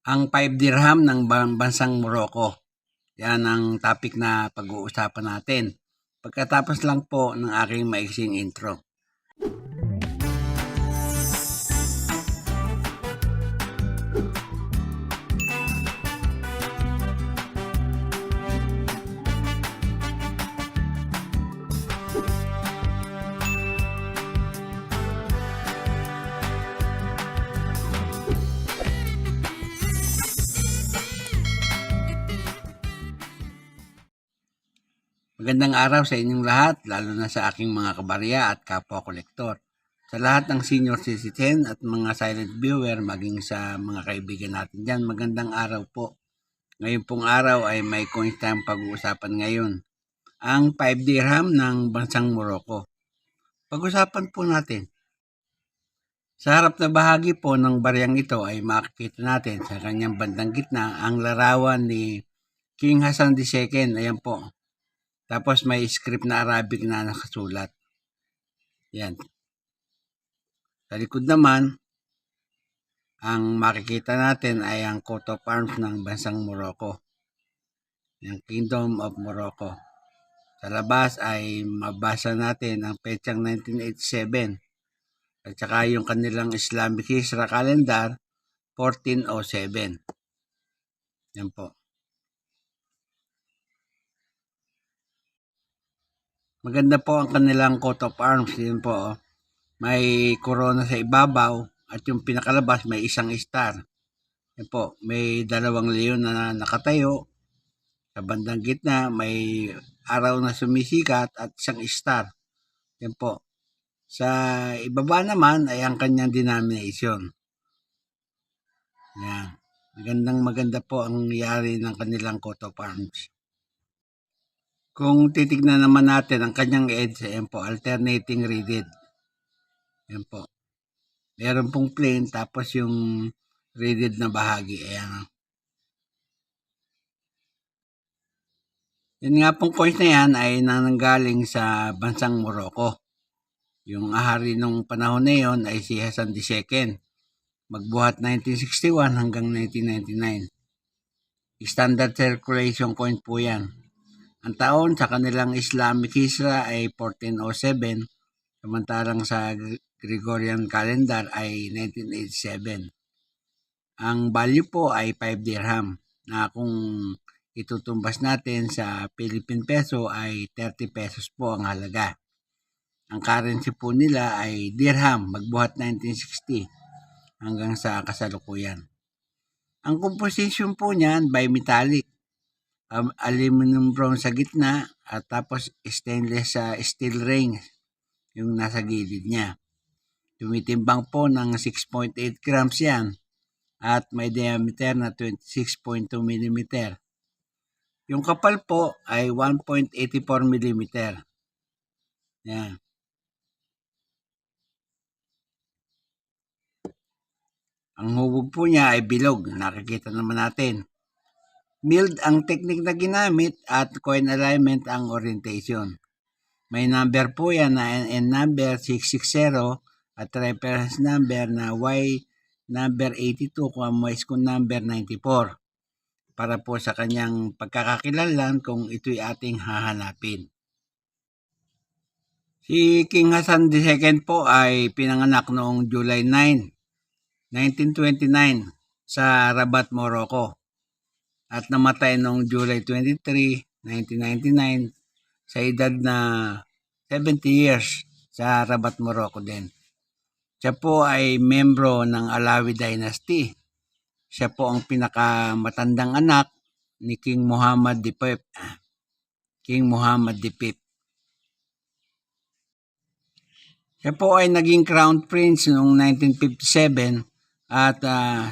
Ang 5 dirham ng bansang Morocco. Yan ang topic na pag-uusapan natin. Pagkatapos lang po ng aking maiksing intro. Magandang araw sa inyong lahat, lalo na sa aking mga kabarya at kapwa-kolektor. Sa lahat ng senior citizen at mga silent viewer, maging sa mga kaibigan natin dyan, magandang araw po. Ngayon pong araw ay may coins tayong pag-uusapan ngayon. Ang 5 dirham ng bansang Morocco. Pag-usapan po natin. Sa harap na bahagi po ng baryang ito ay makikita natin sa kanyang bandang gitna ang larawan ni King Hassan II. Ayan po. Tapos may script na Arabic na nakasulat. Yan. Sa likod naman, ang makikita natin ay ang coat of arms ng bansang Morocco. Yung Kingdom of Morocco. Sa labas ay mabasa natin ang petsang 1987 at saka yung kanilang Islamic Hijra calendar 1407. Yan po. Maganda po ang kanilang coat of arms. Yan po. May corona sa ibabaw at yung pinakalabas may isang star. Yan po. May dalawang leon na nakatayo. Sa bandang gitna may araw na sumisikat at isang star. Yan po. Sa ibaba naman ay ang kanyang denomination. Yan. Maganda po ang nangyari ng kanilang coat of arms. Kung titignan naman natin ang kanyang edge, ayan po, alternating reeded. Ayan po. Meron pong plain, tapos yung reeded na bahagi. Ayan. Yan nga pong coins na yan ay nananggaling sa bansang Morocco. Yung ahari nung panahon na yon ay si Hassan II. Magbuhat 1961 hanggang 1999. Standard circulation coin po yan. Ang taon sa kanilang Islamic Hijra ay 1407, samantalang sa Gregorian calendar ay 1987. Ang value po ay 5 dirham na kung itutumbas natin sa Philippine peso ay 30 pesos po ang halaga. Ang currency po nila ay dirham, magbuhat 1960 hanggang sa kasalukuyan. Ang composition po niyan bimetallic. Aluminum bronze sa gitna at tapos stainless steel ring yung nasa gilid niya. Tumitimbang po ng 6.8 grams yan at may diameter na 26.2 mm. Yung kapal po ay 1.84 mm. Yan. Ang hubog po niya ay bilog. Nakikita naman natin. Milled ang technique na ginamit at coin alignment ang orientation. May number po yan na N number 660 at reference number na Y number 82 kung Moiscon number 94 para po sa kanyang pagkakakilanlan kung ito'y ating hahanapin. Si King Hassan II po ay pinanganak noong July 9, 1929 sa Rabat, Morocco. At namatay noong July 23, 1999 sa edad na 70 years sa Rabat, Morocco din. Siya po ay membro ng Alawi Dynasty. Siya po ang pinakamatandang anak ni King Muhammad V. Siya po ay naging Crown Prince noong 1957 at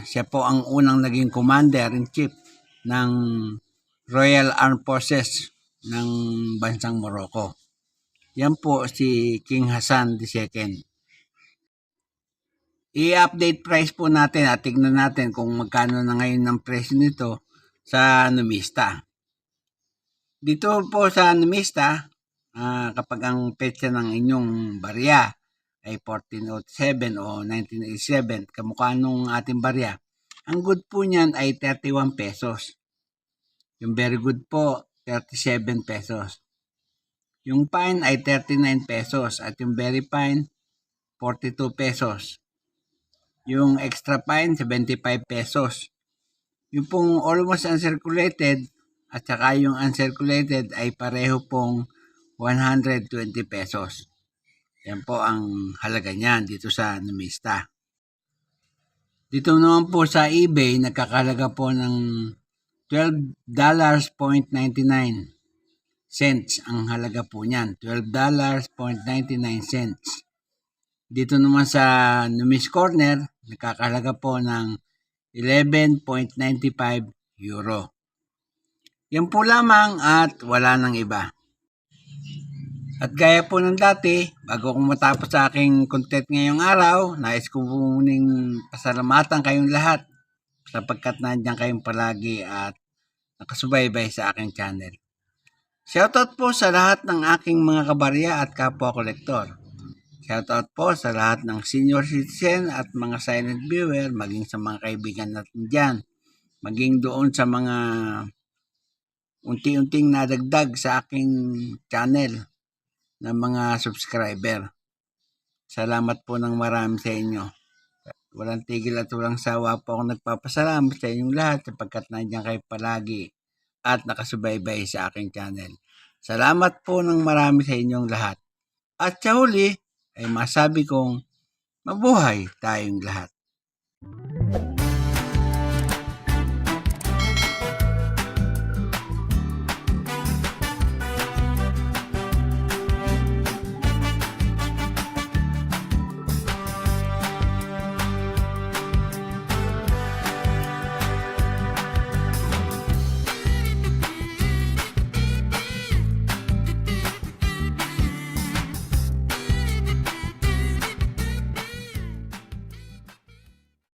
siya po ang unang naging Commander-in-Chief ng Royal Armed Forces ng bansang Morocco. Yan po si King Hassan II. I-update price po natin at tignan natin kung magkano na ngayon ng presyo nito sa Numista. Dito po sa Numista, kapag ang petsa ng inyong barya ay 1407 o 1987, kamukha nung ating barya, Ang good po niyan ay 31 pesos. Yung very good po, 37 pesos. Yung fine ay 39 pesos at yung very fine, 42 pesos. Yung extra fine, 75 pesos. Yung pong almost uncirculated at saka yung uncirculated ay pareho pong 120 pesos. Yan po ang halaga niyan dito sa Numista. Dito naman po sa eBay, nagkakalaga po ng $12.99 ang halaga po niyan. $12.99. Dito naman sa Numis Corner, nakakalaga po ng €11.95. Yan po lamang at wala nang iba. At gaya po ng dati, bago kong matapos sa aking content ngayong araw, nais ko muning pasalamatan kayong lahat sapagkat nandiyan kayong palagi at nakasubaybay sa aking channel. Shoutout po sa lahat ng aking mga kabarya at kapwa kolektor. Shoutout po sa lahat ng senior citizen at mga silent viewer, maging sa mga kaibigan natin dyan, maging doon sa mga unti-unting nadagdag sa aking channel ng mga subscriber. Salamat po ng marami sa inyo. Walang tigil at walang sawa po ako nagpapasalamat sa inyong lahat sapagkat nandiyan kayo palagi at nakasubaybay sa aking channel. Salamat po ng marami sa inyong lahat. At sa huli ay masabi kong mabuhay tayong lahat.